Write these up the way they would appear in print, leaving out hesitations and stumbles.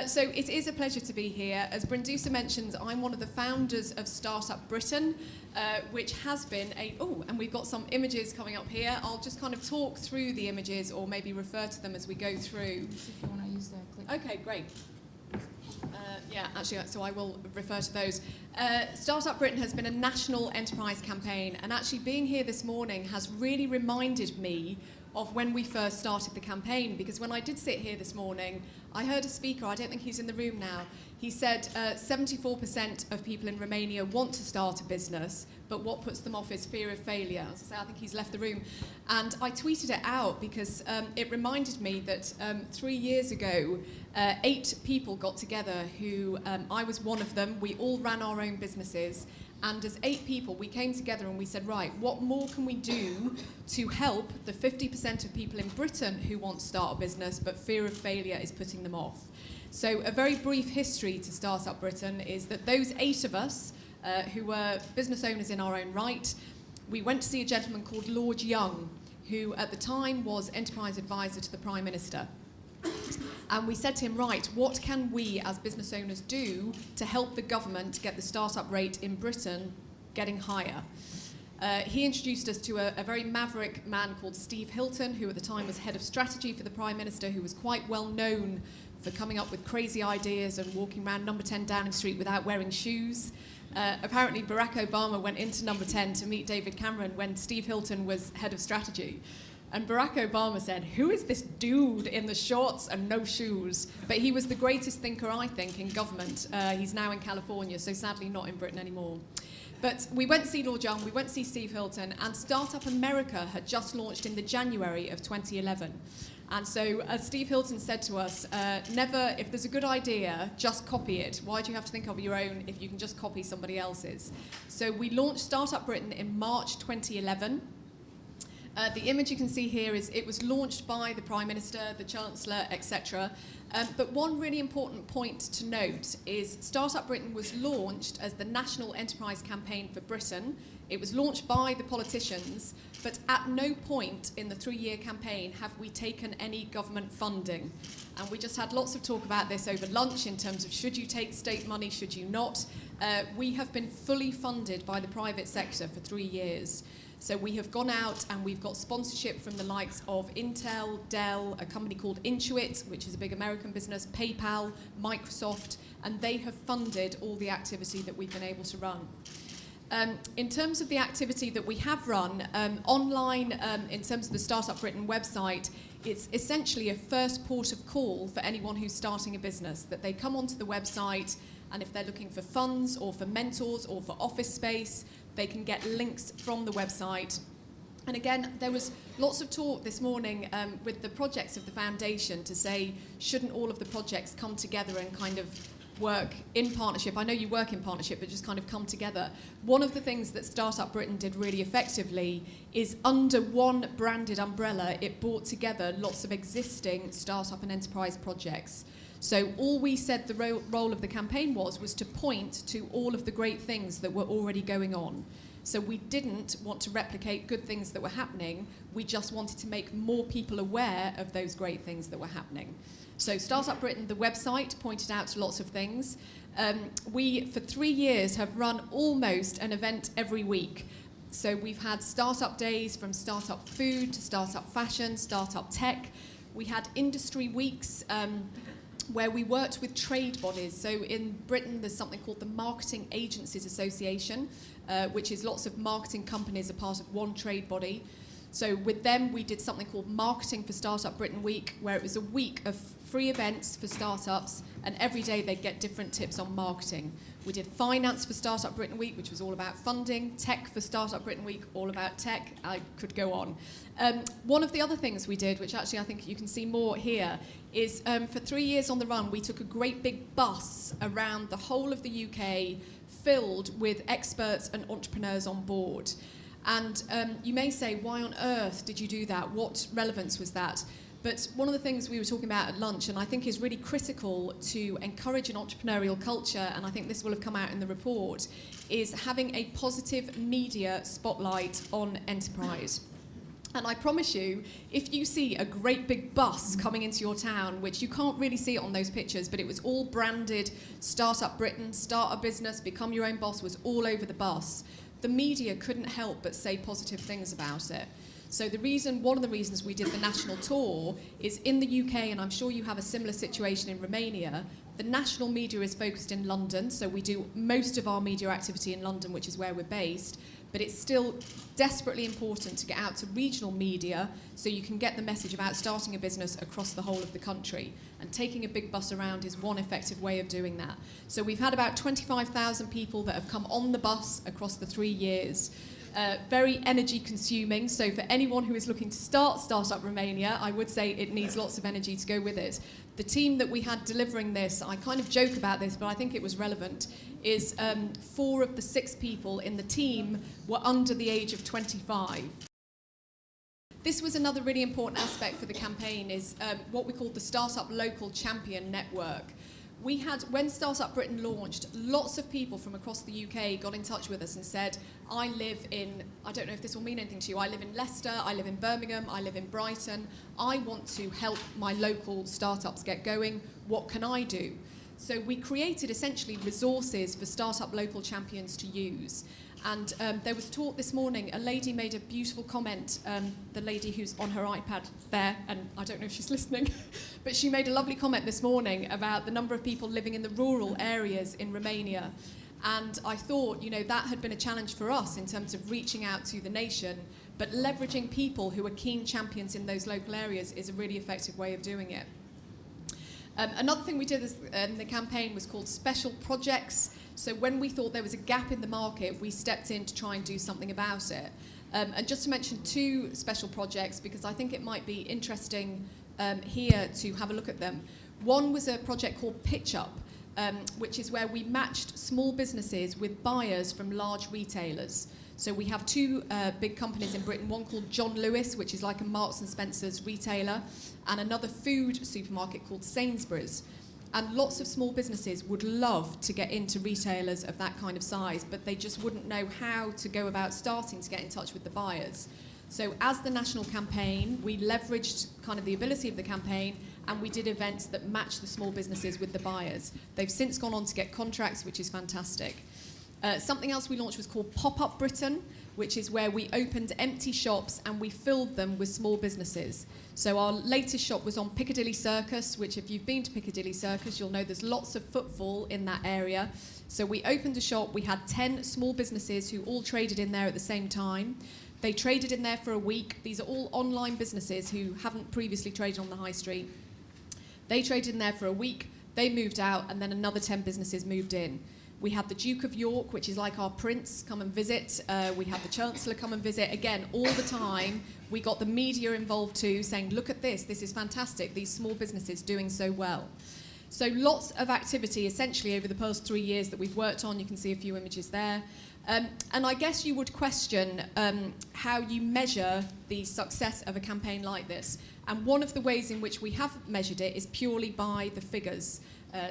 So it is a pleasure to be here. As Brindusa mentions, I'm one of the founders of StartUp Britain, which has been and we've got some images coming up here. I'll just kind of talk through the images or maybe refer to them as we go through. If you want to use the click. Okay, great. So I will refer to those. StartUp Britain has been a national enterprise campaign, and actually being here this morning has really reminded me of when we first started the campaign, because when I did sit here this morning, I heard a speaker, I don't think he's in the room now, he said 74% of people in Romania want to start a business, but what puts them off is fear of failure. As I say, I think he's left the room. And I tweeted it out because it reminded me that 3 years ago, 8 people got together who, I was one of them, we all ran our own businesses, and as 8 people, we came together and we said, right, what more can we do to help the 50% of people in Britain who want to start a business, but fear of failure is putting them off? So a very brief history to StartUp Britain is that those 8 of us, who were business owners in our own right, we went to see a gentleman called Lord Young, who at the time was enterprise advisor to the Prime Minister. And we said to him, right, what can we as business owners do to help the government get the startup rate in Britain getting higher? He introduced us to a very maverick man called Steve Hilton, who at the time was head of strategy for the Prime Minister, who was quite well known for coming up with crazy ideas and walking around number 10 Downing Street without wearing shoes. Apparently Barack Obama went into number 10 to meet David Cameron when Steve Hilton was head of strategy. And Barack Obama said, who is this dude in the shorts and no shoes? But he was the greatest thinker, I think, in government. He's now in California, so sadly not in Britain anymore. But we went to see Lord Young, we went to see Steve Hilton, and Startup America had just launched in the January of 2011. And so, as Steve Hilton said to us, never, if there's a good idea, just copy it. Why do you have to think of your own if you can just copy somebody else's? So we launched Startup Britain in March 2011. The image you can see here is it was launched by the Prime Minister, the Chancellor, etc. But one really important point to note is Startup Britain was launched as the National Enterprise Campaign for Britain. It was launched by the politicians, but at no point in the 3-year campaign have we taken any government funding. And we just had lots of talk about this over lunch in terms of should you take state money, should you not. We have been fully funded by the private sector for 3 years. So we have gone out and we've got sponsorship from the likes of Intel, Dell, a company called Intuit, which is a big American business, PayPal, Microsoft, and they have funded all the activity that we've been able to run. In terms of the activity that we have run, online, in terms of the Startup Britain website, it's essentially a first port of call for anyone who's starting a business, that they come onto the website, and if they're looking for funds or for mentors or for office space, they can get links from the website. And again, there was lots of talk this morning with the projects of the foundation to say, shouldn't all of the projects come together and kind of work in partnership? I know you work in partnership, but just kind of come together. One of the things that Startup Britain did really effectively is under one branded umbrella, it brought together lots of existing startup and enterprise projects. So all we said the role of the campaign was to point to all of the great things that were already going on. So we didn't want to replicate good things that were happening, we just wanted to make more people aware of those great things that were happening. So Startup Britain, the website, pointed out to lots of things. We, for 3 years, have run almost an event every week. So we've had startup days from startup food to startup fashion, startup tech. We had industry weeks, where we worked with trade bodies. So in Britain, there's something called the Marketing Agencies Association, which is lots of marketing companies are part of one trade body. So with them, we did something called Marketing for Startup Britain Week, where it was a week of free events for startups, and every day they'd get different tips on marketing. We did Finance for Startup Britain Week, which was all about funding, Tech for Startup Britain Week, all about tech. I could go on. One of the other things we did, which actually I think you can see more here, is for 3 years on the run, we took a great big bus around the whole of the UK filled with experts and entrepreneurs on board. And you may say, why on earth did you do that? What relevance was that? But one of the things we were talking about at lunch, and I think is really critical to encourage an entrepreneurial culture, and I think this will have come out in the report, is having a positive media spotlight on enterprise. And I promise you, if you see a great big bus coming into your town, which you can't really see it on those pictures, but it was all branded StartUp Britain, start a business, become your own boss, was all over the bus. The media couldn't help but say positive things about it. So one of the reasons we did the national tour is in the UK, and I'm sure you have a similar situation in Romania, the national media is focused in London, so we do most of our media activity in London, which is where we're based, but it's still desperately important to get out to regional media so you can get the message about starting a business across the whole of the country. And taking a big bus around is one effective way of doing that. So we've had about 25,000 people that have come on the bus across the 3 years. Very energy consuming, so for anyone who is looking to start StartUp Romania, I would say it needs lots of energy to go with it. The team that we had delivering this, I kind of joke about this, but I think it was relevant, is 4 of the 6 people in the team were under the age of 25. This was another really important aspect for the campaign, is what we called the Startup Local Champion Network. We had, when StartUp Britain launched, lots of people from across the UK got in touch with us and said, I live in, I don't know if this will mean anything to you, I live in Leicester, I live in Birmingham, I live in Brighton, I want to help my local startups get going, what can I do? So we created essentially resources for startup local champions to use. And there was talk this morning, a lady made a beautiful comment, the lady who's on her iPad there, and I don't know if she's listening, but she made a lovely comment this morning about the number of people living in the rural areas in Romania. And I thought, you know, that had been a challenge for us in terms of reaching out to the nation, but leveraging people who are keen champions in those local areas is a really effective way of doing it. Another thing we did in the campaign was called special projects. So when we thought there was a gap in the market, we stepped in to try and do something about it. And just to mention 2 special projects, because I think it might be interesting here to have a look at them. One was a project called Pitch Up, which is where we matched small businesses with buyers from large retailers. So we have 2 big companies in Britain, one called John Lewis, which is like a Marks and Spencer's retailer, and another food supermarket called Sainsbury's. And lots of small businesses would love to get into retailers of that kind of size, but they just wouldn't know how to go about starting to get in touch with the buyers. So as the national campaign, we leveraged kind of the ability of the campaign, and we did events that matched the small businesses with the buyers. They've since gone on to get contracts, which is fantastic. Something else we launched was called Pop-Up Britain, which is where we opened empty shops and we filled them with small businesses. So our latest shop was on Piccadilly Circus, which if you've been to Piccadilly Circus, you'll know there's lots of footfall in that area. So we opened a shop, we had 10 small businesses who all traded in there at the same time. They traded in there for a week. These are all online businesses who haven't previously traded on the high street. They traded in there for a week, they moved out, and then another 10 businesses moved in. We had the Duke of York, which is like our prince, come and visit. We had the Chancellor come and visit. Again, all the time, we got the media involved too, saying, look at this is fantastic, these small businesses doing so well. So lots of activity, essentially, over the past 3 years that we've worked on. You can see a few images there. And I guess you would question how you measure the success of a campaign like this. And one of the ways in which we have measured it is purely by the figures,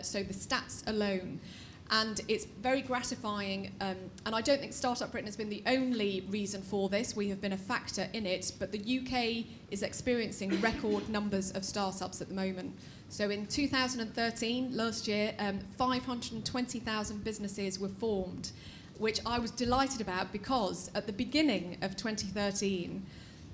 so the stats alone. And it's very gratifying, and I don't think StartUp Britain has been the only reason for this. We have been a factor in it, but the UK is experiencing record numbers of startups at the moment. So in 2013, last year, 520,000 businesses were formed, which I was delighted about because at the beginning of 2013,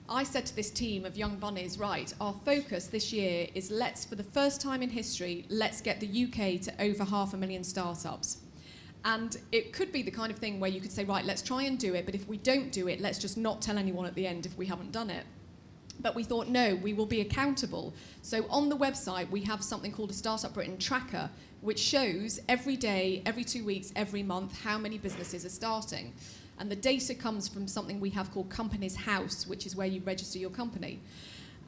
I said to this team of young bunnies, right, our focus this year is for the first time in history, let's get the UK to over 500,000 startups. And it could be the kind of thing where you could say, right, let's try and do it, but if we don't do it, let's just not tell anyone at the end if we haven't done it. But we thought, no, we will be accountable. So on the website, we have something called a StartUp Britain tracker, which shows every day, every 2 weeks, every month, how many businesses are starting. And the data comes from something we have called Companies House, which is where you register your company.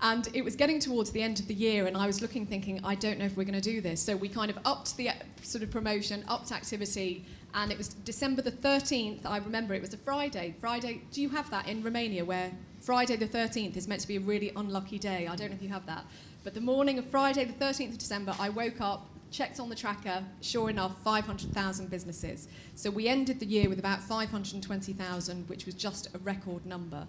And it was getting towards the end of the year, and I was looking, thinking, I don't know if we're going to do this. So we kind of upped the sort of promotion, upped activity, and it was December the 13th. I remember it was a Friday. Friday, do you have that in Romania, where Friday the 13th is meant to be a really unlucky day? I don't know if you have that. But the morning of Friday the 13th of December, I woke up, checked on the tracker, sure enough, 500,000 businesses. So we ended the year with about 520,000, which was just a record number.